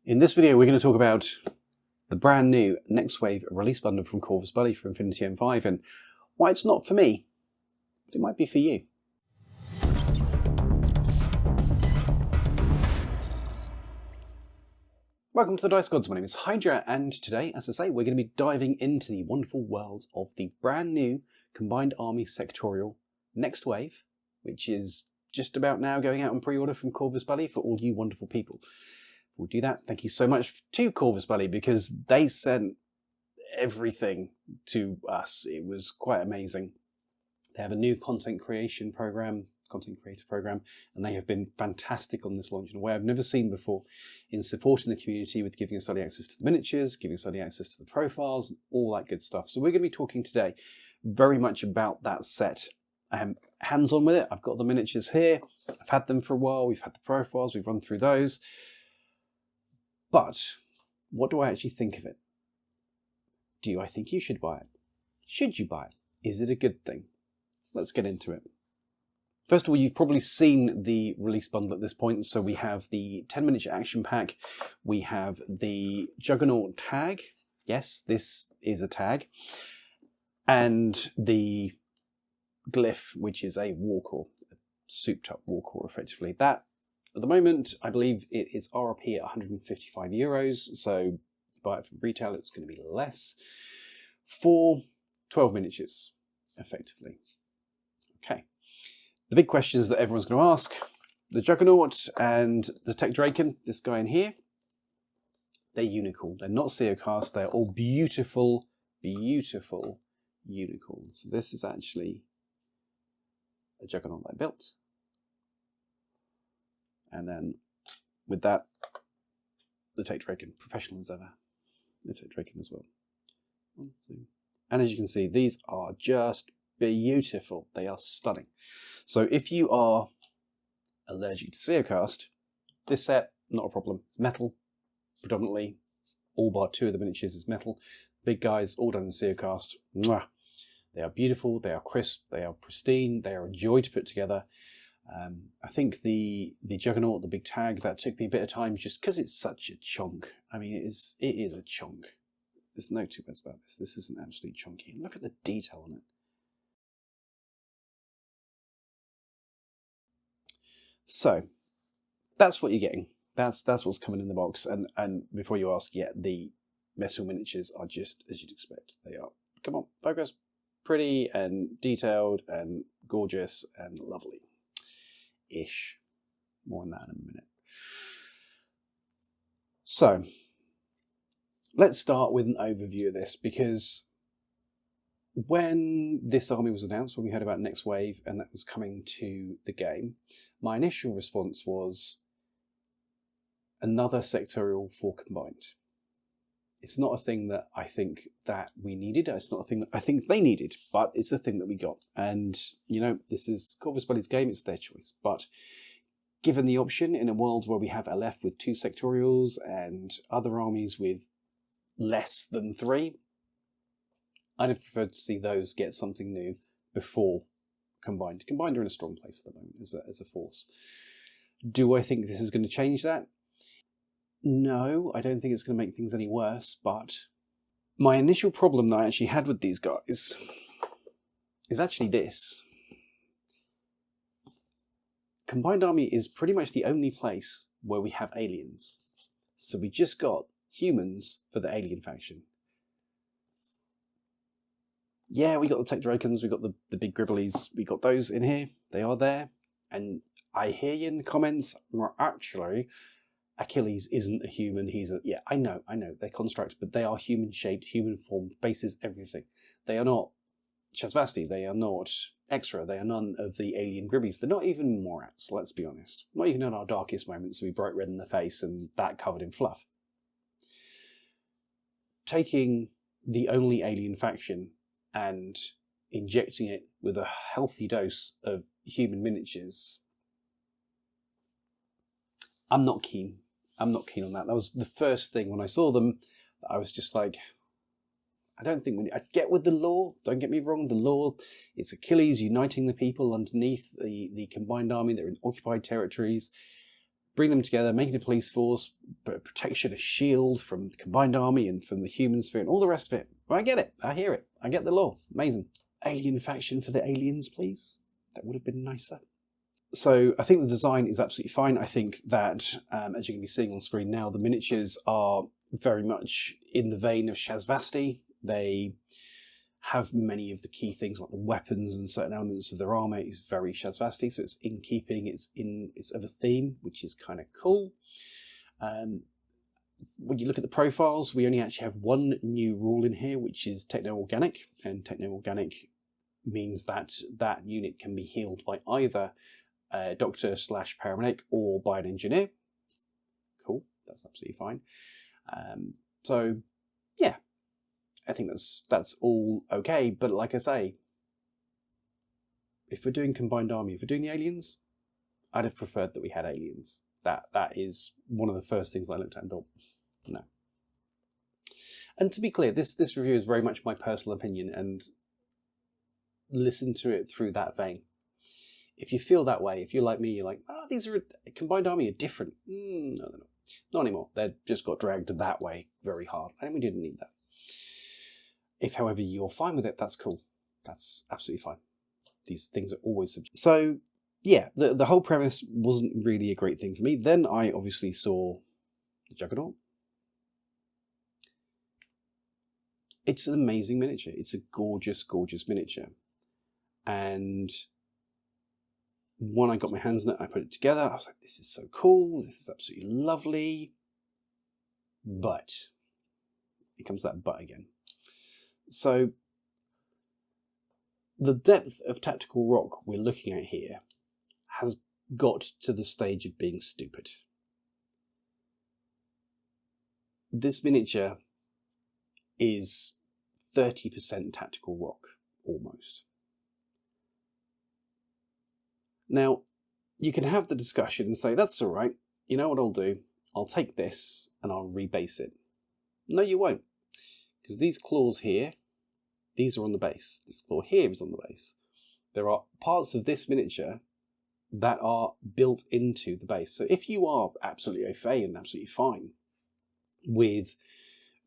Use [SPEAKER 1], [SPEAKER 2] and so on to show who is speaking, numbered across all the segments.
[SPEAKER 1] In this video, we're going to talk about the brand new Next Wave release bundle from Corvus Belli for Infinity M5 and why it's not for me, but it might be for you. Welcome to the Dice Gods. My name is Hydra, and today, as I say, we're going to be diving into the wonderful world of the brand new Combined Army Sectorial Next Wave, which is just about now going out on pre-order from Corvus Belli for all you wonderful people. We'll do that. Thank you so much to Corvus Belli because they sent everything to us. It was quite amazing. They have a new content creator program, and they have been fantastic on this launch in a way I've never seen before in supporting the community with giving us early access to the miniatures, giving us early access to the profiles, and all that good stuff. So we're going to be talking today very much about that set. Hands-on with it. I've got the miniatures here. I've had them for a while. We've had the profiles. We've run through those. But what do I actually think of it? Do I think you should buy it? Should you buy it? Is it a good thing? Let's get into it. First of all, you've probably seen the release bundle at this point. So we have the 10 miniature action pack. We have the Juggernaut tag. Yes, this is a tag. And the glyph, which is a Warcore, a souped up Warcore effectively. That, at the moment, I believe it is RRP at 155 euros, so you buy it from retail, it's going to be less, for 12 miniatures, effectively. Okay. The big questions that everyone's going to ask, the Juggernaut and the Tech Draken, this guy in here, they're unicorn. They're not Seocast, they're all beautiful, beautiful unicorns. So this is actually a Juggernaut that I built. And then with that, the Tech Draken, professional as ever. The Tech Draken as well. 1, 2. And as you can see, these are just beautiful. They are stunning. So if you are allergic to Seocast, this set, not a problem. It's metal, predominantly. All bar 2 of the miniatures is metal. Big guys, all done in Seocast. Mwah. They are beautiful, they are crisp, they are pristine, they are a joy to put together. I think the Juggernaut, the big tag, that took me a bit of time just because it's such a chunk. I mean, it is a chunk. There's no two ways about this. This is an absolute chunky. Look at the detail on it. So, that's what you're getting. That's what's coming in the box. And before you ask, yeah, the metal miniatures are just as you'd expect. They are, come on, focus, pretty and detailed and gorgeous and lovely. Ish. More on that in a minute. So, let's start with an overview of this, because when this army was announced, when we heard about Next Wave and that was coming to the game, my initial response was another sectorial for Combined. It's not a thing that I think that we needed. It's not a thing that I think they needed, but it's a thing that we got. And, you know, this is Corvus Belli's game. It's their choice. But given the option in a world where we have LF with 2 sectorials and other armies with less than 3, I'd have preferred to see those get something new before Combined. Combined are in a strong place at the moment as a force. Do I think this is going to change that? No, I don't think it's going to make things any worse, but my initial problem that I actually had with these guys is actually this. Combined Army is pretty much the only place where we have aliens. So we just got humans for the alien faction. Yeah, we got the Tech Drakens, we got the big Gribblies, we got those in here. They are there. And I hear you in the comments, well, actually, Achilles isn't a human, he's a... Yeah, I know, they're constructs, but they are human-shaped, human-formed, faces, everything. They are not Shasvasti, they are not Extra, they are none of the alien Gribblies. They're not even Morats, let's be honest. Not even in our darkest moments, we bright red in the face and that covered in fluff. Taking the only alien faction and injecting it with a healthy dose of human miniatures, I'm not keen. I'm not keen on that. That was the first thing when I saw them. I was just like, I don't think I get with the lore. Don't get me wrong. The lore, it's Achilles uniting the people underneath the combined army. They're in occupied territories. bring them together, making a police force, but protection, a shield from the combined army and from the human sphere and all the rest of it. Well, I get it. I hear it. I get the lore. Amazing. Alien faction for the aliens, please. That would have been nicer. So I think the design is absolutely fine. I think that, as you can be seeing on screen now, the miniatures are very much in the vein of Shazvasti. They have many of the key things like the weapons and certain elements of their armour is very Shazvasti, so it's in keeping, it's of a theme, which is kind of cool. When you look at the profiles, we only actually have one new rule in here, which is techno-organic, and techno-organic means that that unit can be healed by either a doctor/paramedic or by an engineer. Cool, that's absolutely fine. So yeah, I think that's all okay. But like I say, if we're doing combined army, if we're doing the aliens, I'd have preferred that we had aliens. That is one of the first things I looked at and thought, no. And to be clear, this review is very much my personal opinion, and listen to it through that vein. If you feel that way, if you're like me, you're like, these are combined army are different. No, they're not. Not anymore. They just got dragged that way very hard, and we didn't need that. If, however, you're fine with it, that's cool. That's absolutely fine. These things are always subjective. So, yeah, the whole premise wasn't really a great thing for me. Then I obviously saw the Juggernaut. It's an amazing miniature. It's a gorgeous, gorgeous miniature. And when I got my hands on it, I put it together. I was like, this is so cool. This is absolutely lovely. But it comes to that but again. So the depth of tactical rock we're looking at here has got to the stage of being stupid. This miniature is 30% tactical rock, almost. Now, you can have the discussion and say, that's all right, you know what I'll do? I'll take this and I'll rebase it. No, you won't. Because these claws here, these are on the base. This claw here is on the base. There are parts of this miniature that are built into the base. So if you are absolutely au fait and absolutely fine with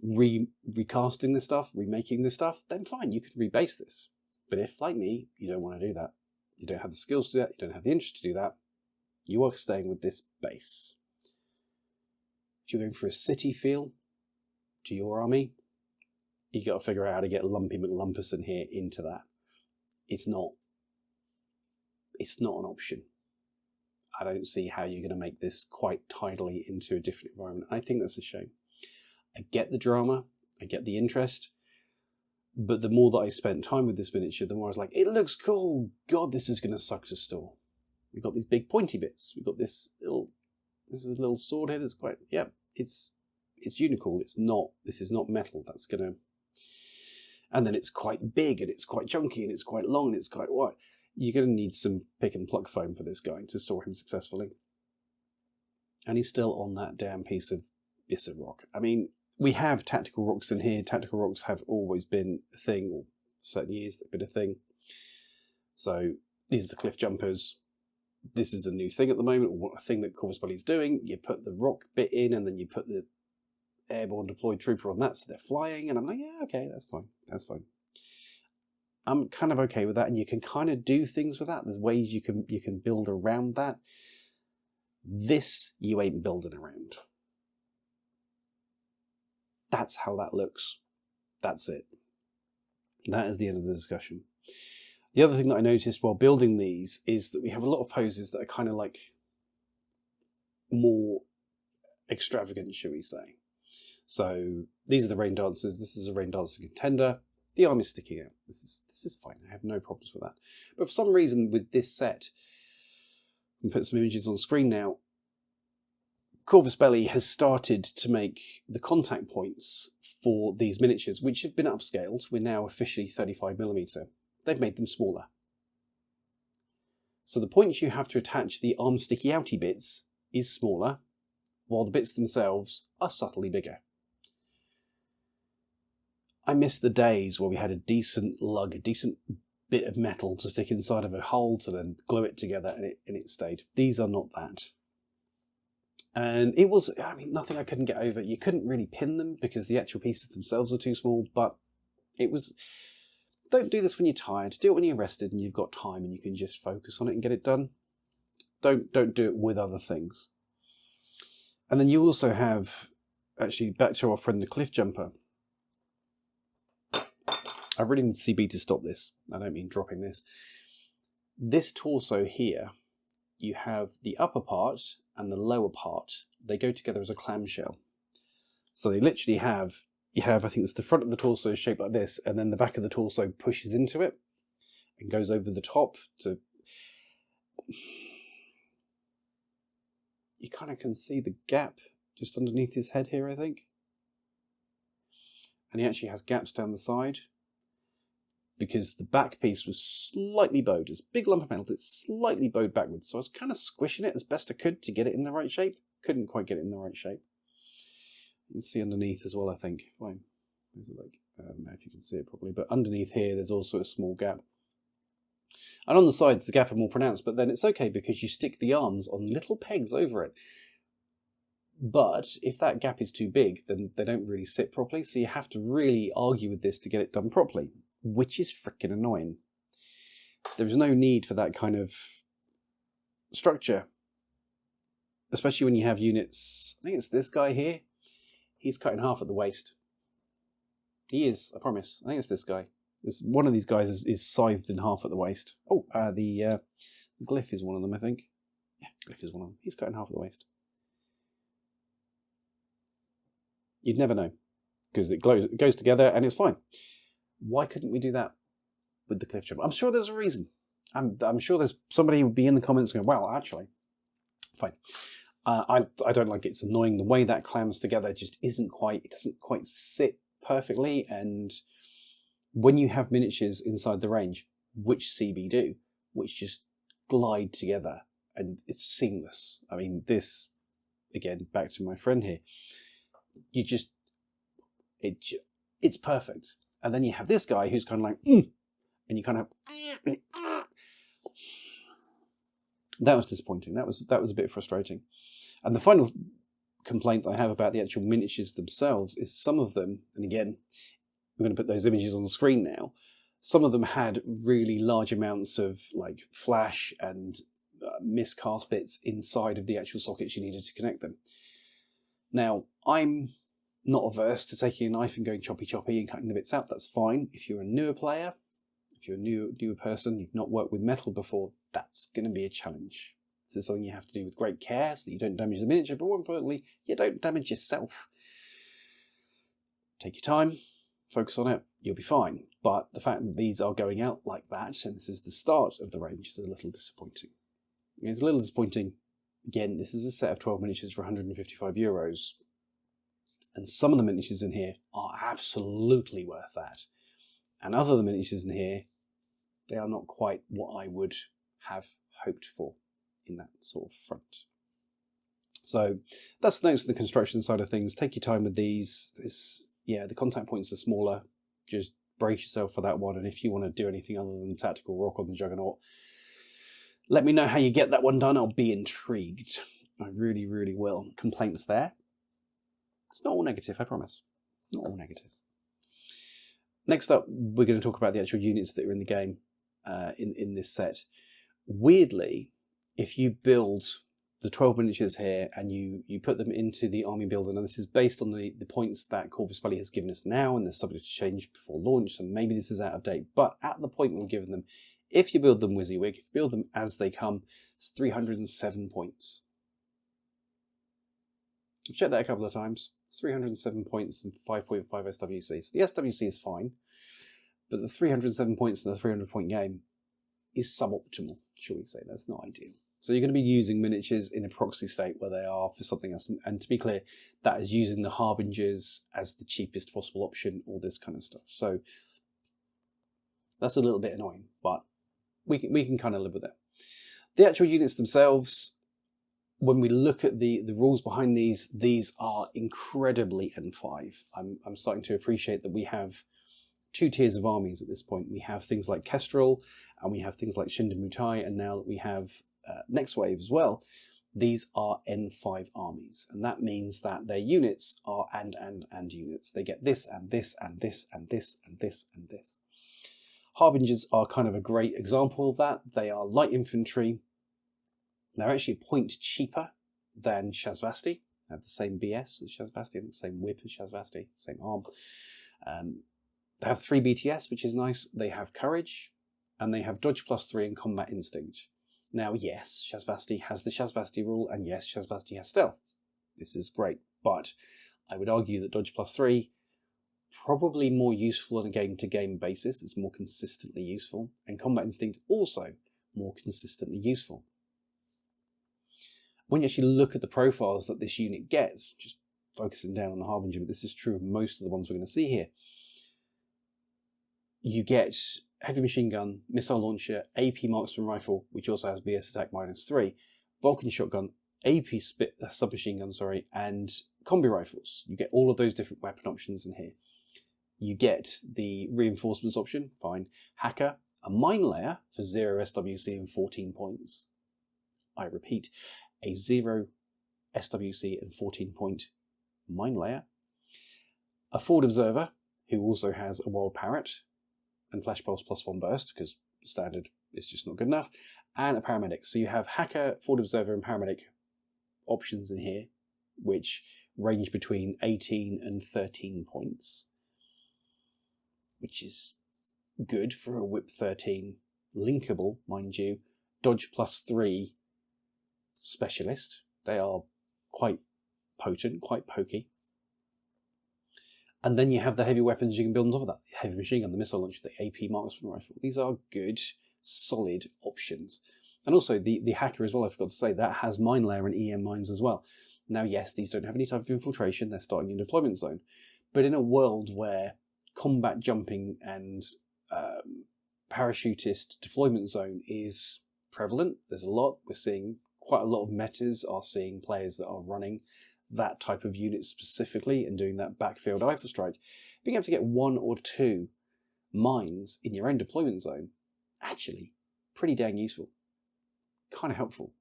[SPEAKER 1] recasting this stuff, remaking this stuff, then fine, you could rebase this. But if, like me, you don't want to do that, you don't have the skills to do that, you don't have the interest to do that, you are staying with this base. If you're going for a city feel to your army, you got to figure out how to get Lumpy McLumperson here into that. It's not an option. I don't see how you're going to make this quite tidily into a different environment. I think that's a shame. I get the drama, I get the interest, but the more that I spent time with this miniature, the more I was like, it looks cool. God, this is going to suck to store. We've got these big pointy bits. We've got this is a little sword here that's quite, it's unicorn. This is not metal. That's going to, and then it's quite big and it's quite chunky and it's quite long and it's quite wide. You're going to need some pick and pluck foam for this guy to store him successfully. And he's still on that damn piece of rock. I mean, we have tactical rocks in here. Tactical rocks have always been a thing, or certain years they've been a thing. So these are the cliff jumpers. This is a new thing at the moment, or a thing that Corvus Belli is doing. You put the rock bit in and then you put the airborne deployed trooper on that so they're flying. And I'm like, yeah, okay, that's fine. That's fine. I'm kind of okay with that, and you can kind of do things with that. There's ways you can build around that. This you ain't building around. That's how that looks. That's it. That is the end of the discussion. The other thing that I noticed while building these is that we have a lot of poses that are kind of like more extravagant, shall we say. So these are the rain dancers. This is a rain dancer contender. The arm is sticking out. This is fine. I have no problems with that. But for some reason with this set, and put some images on screen now, Corvus Belli has started to make the contact points for these miniatures, which have been upscaled. We're now officially 35mm. They've made them smaller. So the points you have to attach the arm sticky outy bits is smaller, while the bits themselves are subtly bigger. I miss the days where we had a decent lug, a decent bit of metal to stick inside of a hole to then glue it together and it stayed. These are not that. And it was, I mean, nothing I couldn't get over. You couldn't really pin them because the actual pieces themselves are too small, but it was, don't do this when you're tired. Do it when you're rested and you've got time and you can just focus on it and get it done. Don't do it with other things. And then you also have, actually, back to our friend the cliff jumper. I really need CB to stop this. I don't mean dropping this. This torso here, you have the upper part and the lower part. They go together as a clamshell. So they literally have, I think it's the front of the torso is shaped like this, and then the back of the torso pushes into it and goes over the top to... You kind of can see the gap just underneath his head here, I think. And he actually has gaps down the side because the back piece was slightly bowed. It's a big lump of metal, but it's slightly bowed backwards. So I was kind of squishing it as best I could to get it in the right shape. Couldn't quite get it in the right shape. You can see underneath as well, I think. Fine. Is it like, I don't know if you can see it properly, but underneath here, there's also a small gap. And on the sides, the gap are more pronounced, but then it's okay because you stick the arms on little pegs over it. But if that gap is too big, then they don't really sit properly. So you have to really argue with this to get it done properly, which is freaking annoying. There's no need for that kind of structure, especially when you have units. I think it's this guy here. He's cut in half at the waist. He is, I promise. I think it's this guy. One of these guys is scythed in half at the waist. Oh, the glyph is one of them, I think. Yeah, glyph is one of them. He's cut in half at the waist. You'd never know, because it goes together and it's fine. Why couldn't we do that with the cliff jump? I'm sure there's a reason. I'm sure there's somebody would be in the comments going, well, actually, fine. I don't like it. It's annoying. The way that clams together just isn't quite, it doesn't quite sit perfectly. And when you have miniatures inside the range, which CB do, which just glide together and it's seamless. I mean, this, again, back to my friend here, you just, it's perfect. And then you have this guy who's kind of like, and you kind of, that was disappointing. That was a bit frustrating. And the final complaint I have about the actual miniatures themselves is some of them, and again, we're going to put those images on the screen now, some of them had really large amounts of like flash and miscast bits inside of the actual sockets you needed to connect them. Now, I'm not averse to taking a knife and going choppy and cutting the bits out. That's fine. If you're a newer player, if you're a newer person, you've not worked with metal before, that's going to be a challenge. This is something you have to do with great care so that you don't damage the miniature, but more importantly, you don't damage yourself. Take your time, focus on it, you'll be fine. But the fact that these are going out like that, and this is the start of the range, is a little disappointing. It's a little disappointing. Again, this is a set of 12 miniatures for €155. And some of the miniatures in here are absolutely worth that. And other than the miniatures in here, they are not quite what I would have hoped for in that sort of front. So that's the notes on the construction side of things. Take your time with these. The contact points are smaller. Just brace yourself for that one. And if you want to do anything other than tactical rock on the Juggernaut, let me know how you get that one done. I'll be intrigued. I really, really will. Complaints there? It's not all negative, I promise. Not all negative. Next up, we're going to talk about the actual units that are in the game in this set. Weirdly, if you build the 12 miniatures here and you put them into the army builder, and this is based on the points that Corvus Belli has given us now, and they're subject to change before launch, so maybe this is out of date, but at the point we're given them, if you build them WYSIWYG, build them as they come, it's 307 points. I've checked that a couple of times. It's 307 points and 5.5 SWC. So the SWC is fine, but the 307 points in the 300 point game is suboptimal, shall we say. That's not ideal. So you're going to be using miniatures in a proxy state where they are for something else. And to be clear, that is using the Harbingers as the cheapest possible option, all this kind of stuff. So that's a little bit annoying, but we can kind of live with it. The actual units themselves, when we look at the rules behind these are incredibly N5. I'm starting to appreciate that we have two tiers of armies at this point. We have things like Kestrel, and we have things like Shinda Mutai, and now that we have Next Wave as well, these are N5 armies, and that means that their units are and units. They get this and this and this and this and this and this. Harbingers are kind of a great example of that. They are light infantry. They're actually a point cheaper than Shasvasti. They have the same BS as Shasvasti and the same whip as Shasvasti, same arm. They have 3 BTS, which is nice. They have courage, and they have dodge +3 and combat instinct. Now, yes, Shasvasti has the Shasvasti rule, and yes, Shasvasti has stealth. This is great, but I would argue that dodge +3 probably more useful on a game-to-game basis. It's more consistently useful, and combat instinct also more consistently useful. When you actually look at the profiles that this unit gets, just focusing down on the Harbinger, but this is true of most of the ones we're going to see here, you get heavy machine gun, missile launcher, AP marksman rifle, which also has BS attack -3, Vulcan shotgun, AP submachine gun, and combi rifles. You get all of those different weapon options in here. You get the reinforcements option, fine. Hacker, a mine layer for 0 SWC and 14 points. I repeat, a 0 SWC and 14-point mine layer. A forward observer, who also has a wild parrot, and flash pulse +1 burst, because standard is just not good enough, and a paramedic. So you have hacker, forward observer, and paramedic options in here, which range between 18 and 13 points, which is good for a whip 13 linkable, mind you, dodge +3 specialist. They are quite potent, quite pokey. And then you have the heavy weapons you can build on top of that. The heavy machine gun, the missile launcher, the AP marksman rifle. These are good, solid options. And also the hacker as well, I forgot to say, that has mine layer and EM mines as well. Now, yes, these don't have any type of infiltration. They're starting in deployment zone. But in a world where combat jumping and parachutist deployment zone is prevalent, there's a lot. We're seeing quite a lot of metas are seeing players that are running that type of unit specifically and doing that backfield rifle strike. Being able to get 1 or 2 mines in your own deployment zone, actually pretty dang useful. Kind of helpful.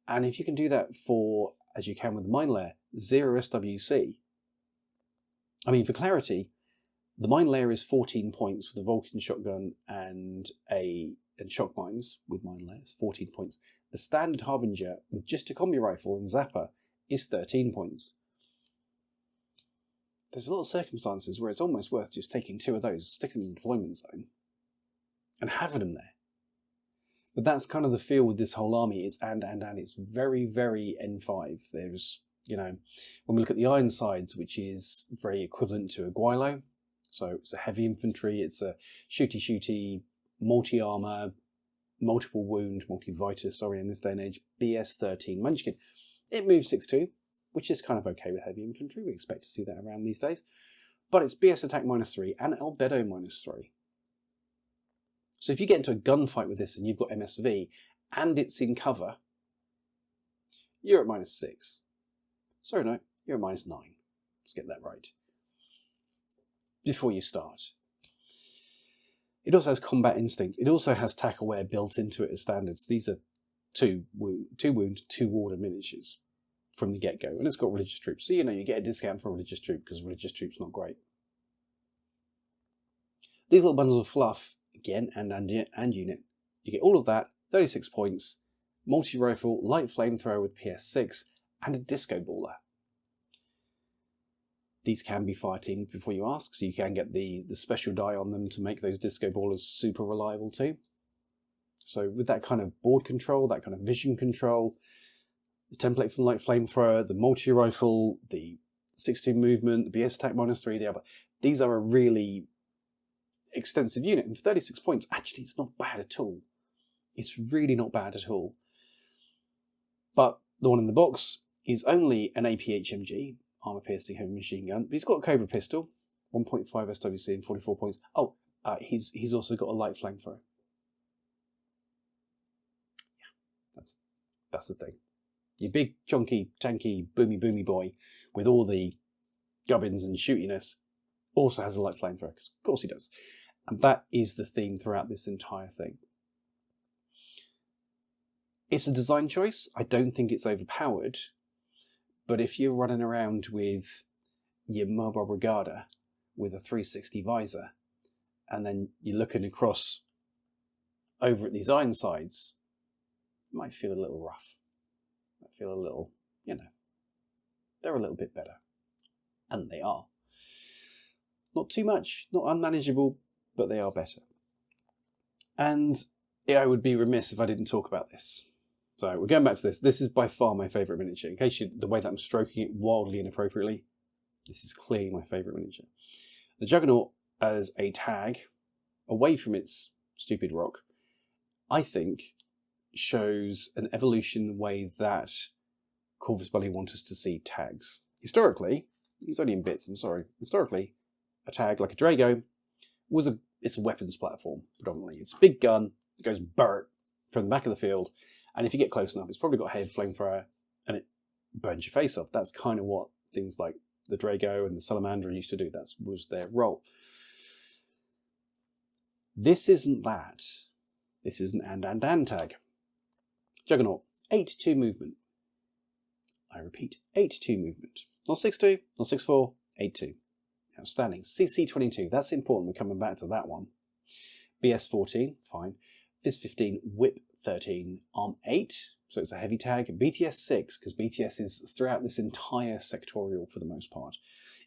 [SPEAKER 1] And if you can do that for, as you can with the mine layer, 0 SWC, I mean, for clarity, the mine layer is 14 points with a Vulcan shotgun and shock mines with mine layers, 14 points. The standard Harbinger with just a combi rifle and zapper is 13 points. There's a lot of circumstances where it's almost worth just taking 2 of those, sticking them in the deployment zone, and having them there. But that's kind of the feel with this whole army. It's and it's very, very N5. There's, when we look at the Ironsides, which is very equivalent to a Guilo, so it's a heavy infantry, it's a shooty, multi-armor, multiple wound, multi-vitus, in this day and age, BS 13 Munchkin. It moves 6-2, which is kind of okay with heavy infantry. We expect to see that around these days. But it's BS attack -3 and albedo -3. So if you get into a gunfight with this and you've got MSV and it's in cover, you're at -6. Sorry, no, you're at -9. Let's get that right. Before you start. It also has combat instinct. It also has tack aware built into it as standards. These are 2 wound, 2 warder miniatures from the get-go. And it's got religious troops. So, you get a discount for a religious troop because religious troop's not great. These little bundles of fluff, again, and unit. You get all of that, 36 points, multi-rifle, light flamethrower with PS6, and a disco baller. These can be Fireteams before you ask, so you can get the special die on them to make those disco ballers super reliable too. So with that kind of board control, that kind of vision control, the template from light flamethrower, the multi-rifle, the 6-2 movement, the BS attack -3, the other, these are a really extensive unit. And for 36 points, actually, it's not bad at all. It's really not bad at all. But the one in the box is only an APHMG, armor-piercing heavy machine gun, but he's got a Cobra pistol, 1.5 SWC and 44 points. Oh, he's also got a light flamethrower. Yeah, that's the thing. Your big, chunky, tanky, boomy boy with all the gubbins and shootiness also has a light flamethrower, because of course he does. And that is the theme throughout this entire thing. It's a design choice. I don't think it's overpowered. But if you're running around with your Mobile Brigada with a 360 visor, and then you're looking across over at these iron sides, it might feel a little rough. It might feel a little, they're a little bit better. And they are. Not too much, not unmanageable, but they are better. And I would be remiss if I didn't talk about this. So we're going back to this. This is by far my favourite miniature. In case the way that I'm stroking it wildly inappropriately, this is clearly my favourite miniature. The Juggernaut as a tag, away from its stupid rock, I think shows an evolution in the way that Corvus Belli want us to see tags. Historically, he's only in bits, I'm sorry. Historically, a tag like a Drago it's a weapons platform predominantly. It's a big gun, it goes burt from the back of the field, and if you get close enough, it's probably got a heavy flamethrower and it burns your face off. That's kind of what things like the Drago and the Salamander used to do. That was their role. This isn't that. This is an and tag. Juggernaut, 8-2 movement. I repeat, 8-2 movement. Not 6-2, not 6-4, 8-2. Outstanding. CC 22, that's important. We're coming back to that one. BS 14, fine. Fizz 15, Whip 13, Arm 8, so it's a heavy tag. BTS 6, because BTS is throughout this entire sectorial for the most part.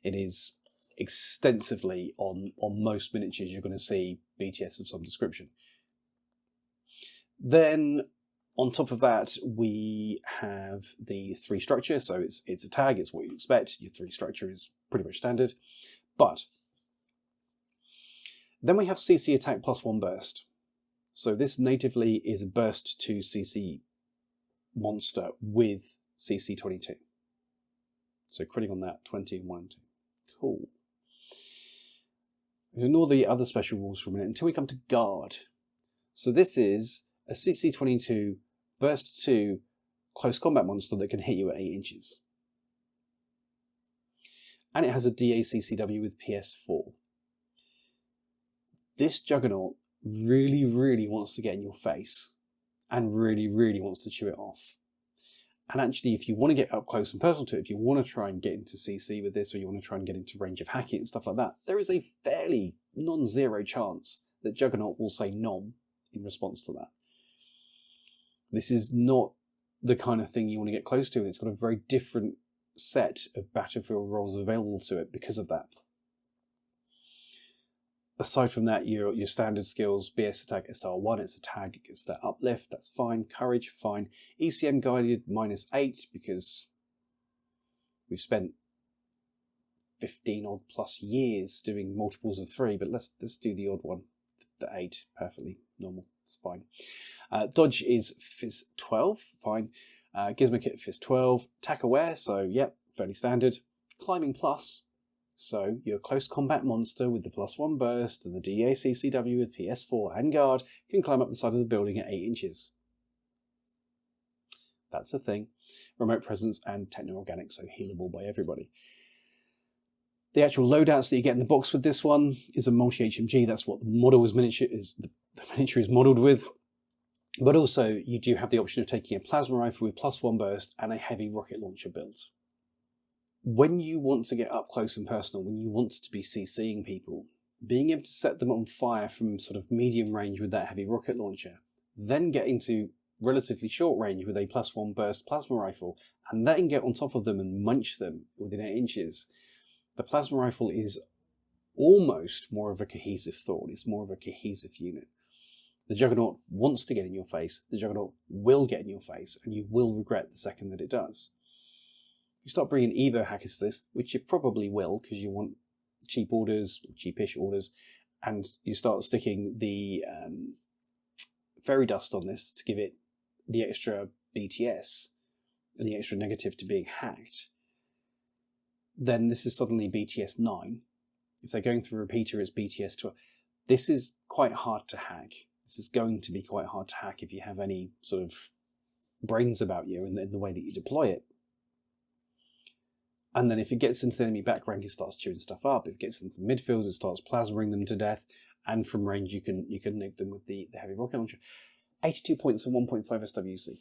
[SPEAKER 1] It is extensively on most miniatures you're going to see BTS of some description. Then on top of that, we have the 3 structure. So it's a tag, it's what you'd expect. Your 3 structure is pretty much standard. But then we have CC attack +1 burst. So this natively is a burst to CC monster with CC 22. So critting on that, 20 and 1 and 2. Cool. We'll ignore the other special rules for a minute until we come to guard. So this is a CC 22 burst 2 close combat monster that can hit you at 8 inches. And it has a DACCW with PS4. This Juggernaut really, really wants to get in your face and really, really wants to chew it off. And actually, if you want to get up close and personal to it, if you want to try and get into CC with this, or you want to try and get into range of hacking and stuff like that, there is a fairly non-zero chance that Juggernaut will say nom in response to that. This is not the kind of thing you want to get close to, and it's got a very different set of battlefield roles available to it because of that. Aside from that, your standard skills, BS attack SR1, it's a tag, it gets that uplift, that's fine. Courage, fine. ECM guided -8 because we've spent 15 odd plus years doing multiples of 3, but let's do the odd one. The 8, perfectly normal, it's fine. Dodge is Fizz 12, fine. Gizmo Kit Fizz 12, attack aware, so yep, fairly standard. Climbing plus, so your close combat monster with the +1 burst and the DACCW with PS4 and guard can climb up the side of the building at 8 inches. That's the thing. Remote presence and techno-organic, so healable by everybody. The actual loadouts that you get in the box with this one is a multi-HMG. That's what the model is miniature is. The miniature is modelled with. But also, you do have the option of taking a plasma rifle with +1 burst and a heavy rocket launcher build. When you want to get up close and personal, when you want to be CCing people, being able to set them on fire from sort of medium range with that heavy rocket launcher, then get into relatively short range with a +1 burst plasma rifle, and then get on top of them and munch them within 8 inches, the plasma rifle is almost more of a cohesive thought. It's more of a cohesive unit. The Juggernaut wants to get in your face, the Juggernaut will get in your face, and you will regret the second that it does. You start bringing Evo hackers to this, which you probably will, because you want cheap orders, cheapish orders, and you start sticking the fairy dust on this to give it the extra BTS and the extra negative to being hacked, then this is suddenly BTS 9. If they're going through a repeater, it's BTS 12. This is quite hard to hack. This is going to be quite hard to hack if you have any sort of brains about you in the way that you deploy it. And then if it gets into the enemy back rank, it starts chewing stuff up. If it gets into the midfield, it starts plasmering them to death. And from range, you can nuke them with the heavy rocket launcher. 82 points and 1.5 SWC.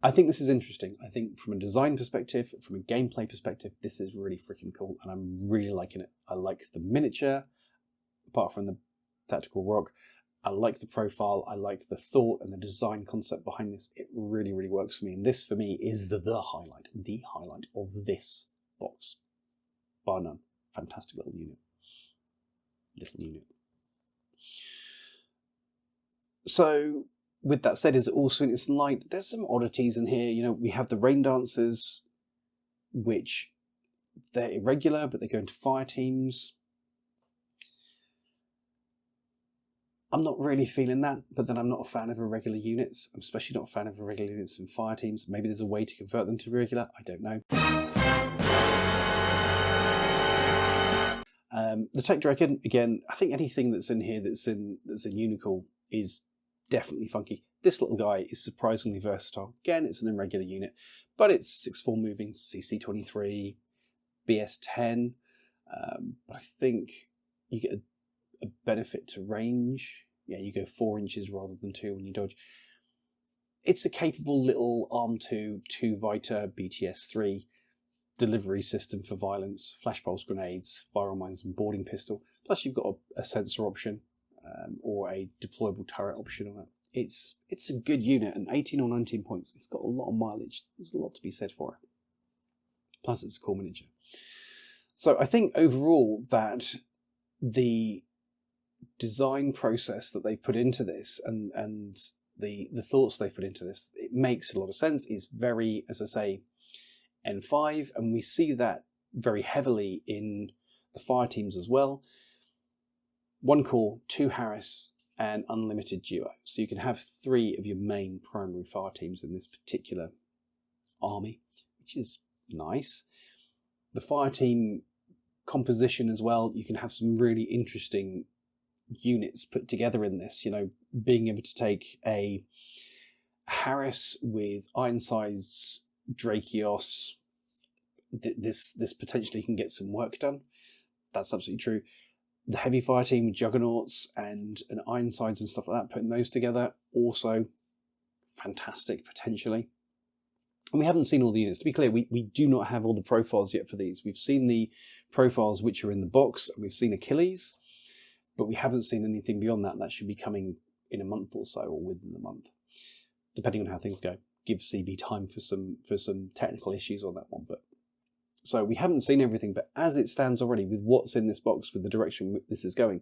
[SPEAKER 1] I think this is interesting. I think from a design perspective, from a gameplay perspective, this is really freaking cool, and I'm really liking it. I like the miniature, apart from the tactical rock. I like the profile, I like the thought and the design concept behind this. It really, really works for me. And this, for me, is the highlight of this box. Bar none. Fantastic little unit. So, with that said, is it also in its light? There's some oddities in here. You know, we have the Rain Dancers, which they're irregular, but they go into Fireteams. I'm not really feeling that, but then I'm not a fan of irregular units. I'm especially not a fan of irregular units in Fireteams. Maybe there's a way to convert them to regular. I don't know. The Tech Dragon, again, I think anything that's in here that's in Unicorn is definitely funky. This little guy is surprisingly versatile. Again, it's an irregular unit, but it's 6'4" moving, CC23, BS10. But I think you get a benefit to range. Yeah, you go 4 inches rather than 2 when you dodge. It's a capable little Arm 2 Vita BTS3 delivery system for violence, flash pulse grenades, viral mines and boarding pistol. Plus you've got a sensor option or a deployable turret option on it. It's a good unit, and 18 or 19 points. It's got a lot of mileage. There's a lot to be said for it. Plus it's a cool miniature. So I think overall that the design process that they've put into this and the thoughts they've put into this, it makes a lot of sense. It's very, as I say, N5, and we see that very heavily in the Fireteams as well. 1 core, 2 Harris, and unlimited duo. So you can have 3 of your main primary Fireteams in this particular army, which is nice. The Fireteam composition as well, you can have some really interesting units put together in this. You know, being able to take a Harris with Ironside's Drakios, this potentially can get some work done. That's absolutely true. The heavy fire team with Juggernauts and an Ironsides and stuff like that, putting those together, also fantastic potentially. And we haven't seen all the units. To be clear, we do not have all the profiles yet for these. We've seen the profiles which are in the box, and we've seen Achilles, but we haven't seen anything beyond that. That should be coming in a month or so, or within the month, depending on how things go. Give CB time for some technical issues on that one. But so we haven't seen everything, but as it stands already, with what's in this box, with the direction this is going,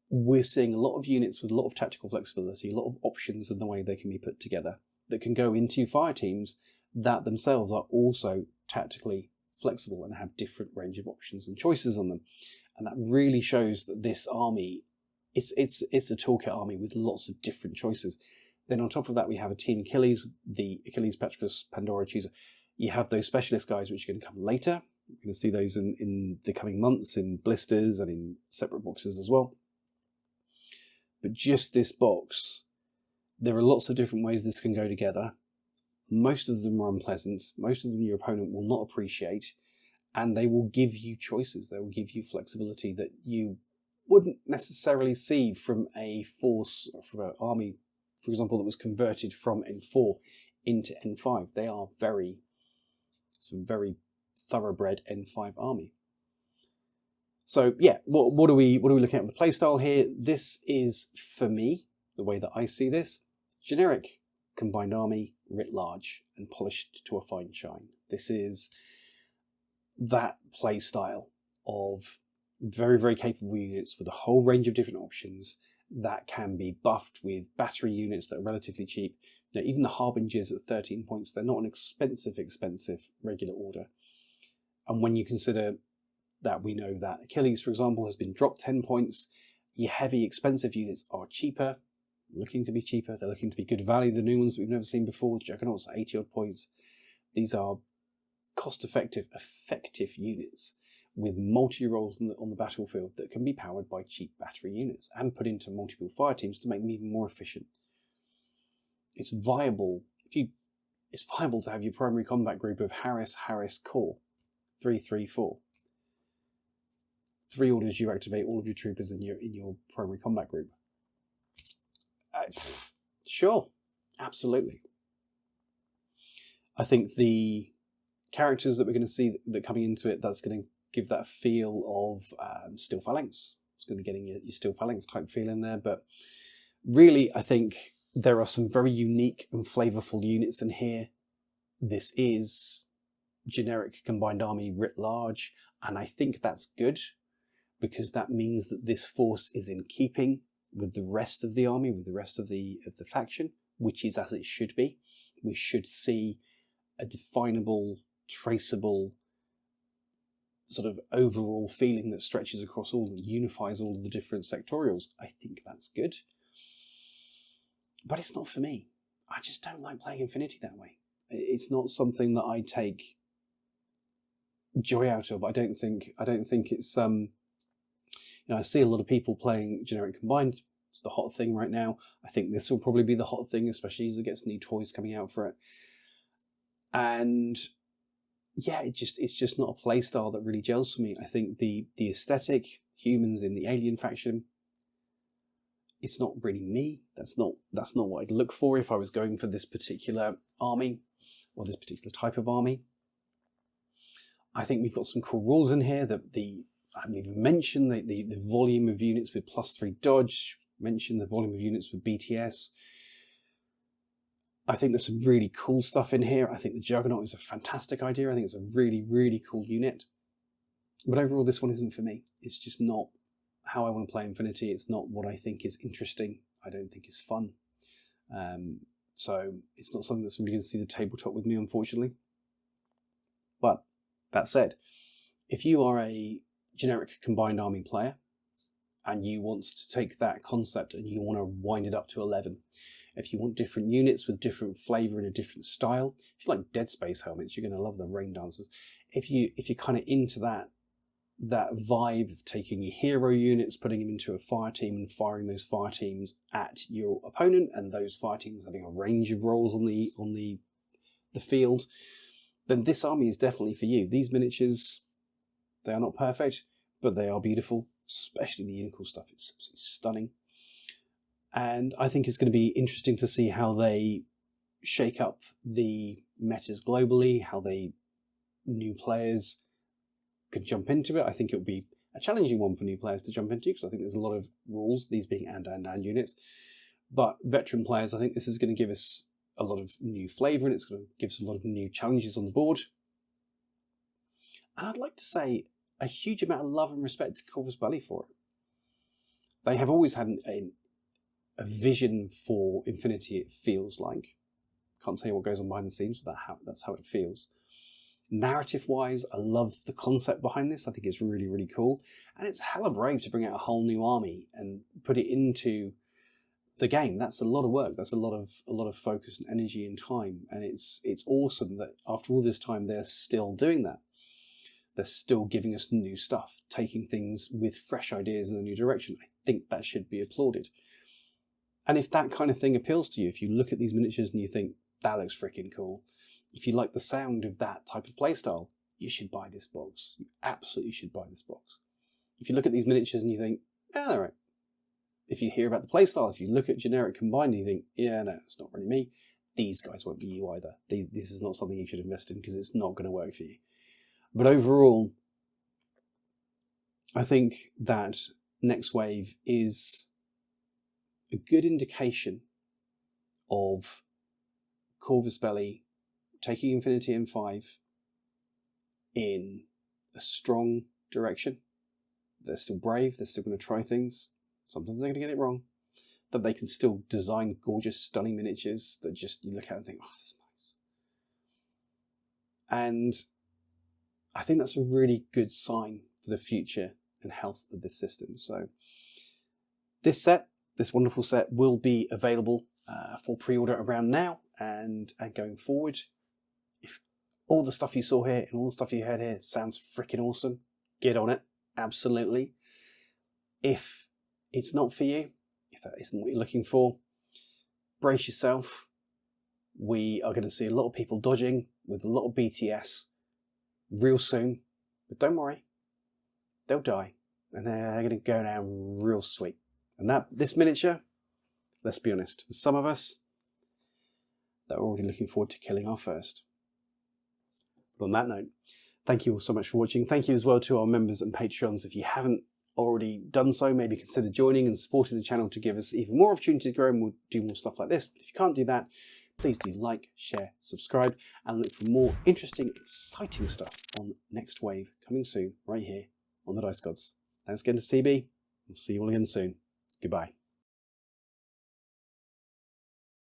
[SPEAKER 1] we're seeing a lot of units with a lot of tactical flexibility, a lot of options in the way they can be put together that can go into Fireteams that themselves are also tactically flexible and have different range of options and choices on them. And that really shows that this army, it's a toolkit army with lots of different choices. Then on top of that, we have a Team Achilles, the Achilles Patroclus Pandora Chooser. You have those specialist guys which are going to come later. You're going to see those in the coming months in blisters and in separate boxes as well. But just this box, there are lots of different ways this can go together. Most of them are unpleasant. Most of them your opponent will not appreciate. And they will give you choices. They will give you flexibility that you wouldn't necessarily see from a force, or from an army, for example, that was converted from N4 into N5. They are some very thoroughbred N5 army. So yeah, what are we looking at with the playstyle here? This is, for me, the way that I see this, generic combined army writ large and polished to a fine shine. This is that playstyle of very, very capable units with a whole range of different options that can be buffed with battery units that are relatively cheap. Now, even the Harbingers at 13 points, they're not an expensive regular order. And when you consider that we know that Achilles, for example, has been dropped 10 points, your heavy, expensive units are cheaper, looking to be cheaper. They're looking to be good value. The new ones that we've never seen before, Juggernauts at 80 odd points. These are cost-effective, effective units with multi-roles on the battlefield that can be powered by cheap battery units and put into multiple fire teams to make them even more efficient. It's viable. It's viable to have your primary combat group of Harris core 3-3-4. 3 orders, you activate all of your troopers in your primary combat group. Sure, Absolutely. I think the characters that we're going to see that coming into it, that's going to give that feel of steel phalanx. It's going to be getting your steel phalanx type feel in there. But really, I think there are some very unique and flavorful units in here. This is generic combined army writ large, and I think that's good, because that means that this force is in keeping with the rest of the army, with the rest of the faction, which is as it should be. We should see a definable, traceable, sort of overall feeling that stretches across all and unifies all of the different sectorials. I think that's good. But it's not for me. I just don't like playing Infinity that way. It's not something that I take joy out of. I don't think it's I see a lot of people playing generic combined. It's the hot thing right now. I think this will probably be the hot thing, especially as it gets new toys coming out for it. And yeah, it's just not a play style that really gels for me. I think the aesthetic, humans in the alien faction, it's not really me. That's not what I'd look for if I was going for this particular army or this particular type of army. I think we've got some cool rules in here. I haven't even mentioned the volume of units with +3 dodge. Mentioned the volume of units with BTS. I think there's some really cool stuff in here. I think the Juggernaut is a fantastic idea. I think it's a really, really cool unit. But overall, this one isn't for me. It's just not how I want to play Infinity. It's not what I think is interesting. I don't think it's fun. So it's not something that's really going to see the tabletop with me, unfortunately. But that said, if you are a generic combined army player and you want to take that concept and you want to wind it up to 11, if you want different units with different flavour and a different style, if you like Dead Space helmets, you're going to love the Rain Dancers. If you're kind of into that vibe of taking your hero units, putting them into a fire team and firing those fire teams at your opponent, and those fire teams having a range of roles on the field, then this army is definitely for you. These miniatures, they are not perfect, but they are beautiful, especially the unicorn stuff. It's absolutely stunning. And I think it's going to be interesting to see how they shake up the metas globally, how new players can jump into it. I think it will be a challenging one for new players to jump into, because I think there's a lot of rules, these being and units. But veteran players, I think this is going to give us a lot of new flavour, and it's going to give us a lot of new challenges on the board. And I'd like to say a huge amount of love and respect to Corvus Belli for it. They have always had a vision for Infinity, it feels like. Can't tell you what goes on behind the scenes, but that's how it feels. Narrative-wise, I love the concept behind this. I think it's really, really cool. And it's hella brave to bring out a whole new army and put it into the game. That's a lot of work. That's a lot of focus and energy and time. And it's awesome that after all this time, they're still doing that. They're still giving us new stuff, taking things with fresh ideas in a new direction. I think that should be applauded. And if that kind of thing appeals to you, if you look at these miniatures and you think, that looks freaking cool, if you like the sound of that type of playstyle, you should buy this box. You absolutely should buy this box. If you look at these miniatures and you think, yeah, they're right. If you hear about the playstyle, if you look at generic combined and you think, yeah, no, it's not really me, these guys won't be you either. This is not something you should invest in, because it's not going to work for you. But overall, I think that Next Wave is a good indication of Corvus Belli taking Infinity M5 in a strong direction. They're still brave, they're still going to try things. Sometimes they're going to get it wrong. That they can still design gorgeous, stunning miniatures that just you look at and think, oh, that's nice. And I think that's a really good sign for the future and health of this system. So this wonderful set, will be available for pre-order around now and going forward. If all the stuff you saw here and all the stuff you heard here sounds freaking awesome, get on it, absolutely. If it's not for you, if that isn't what you're looking for, brace yourself. We are going to see a lot of people dodging with a lot of BTS real soon, but don't worry, they'll die and they're going to go down real sweet. And this miniature, let's be honest, for some of us, that are already looking forward to killing our first. But on that note, thank you all so much for watching. Thank you as well to our members and Patreons. If you haven't already done so, maybe consider joining and supporting the channel to give us even more opportunity to grow, and we'll do more stuff like this. But if you can't do that, please do like, share, subscribe, and look for more interesting, exciting stuff on Next Wave coming soon, right here on the Dice Gods. Thanks again to CB. We'll see you all again soon. Goodbye.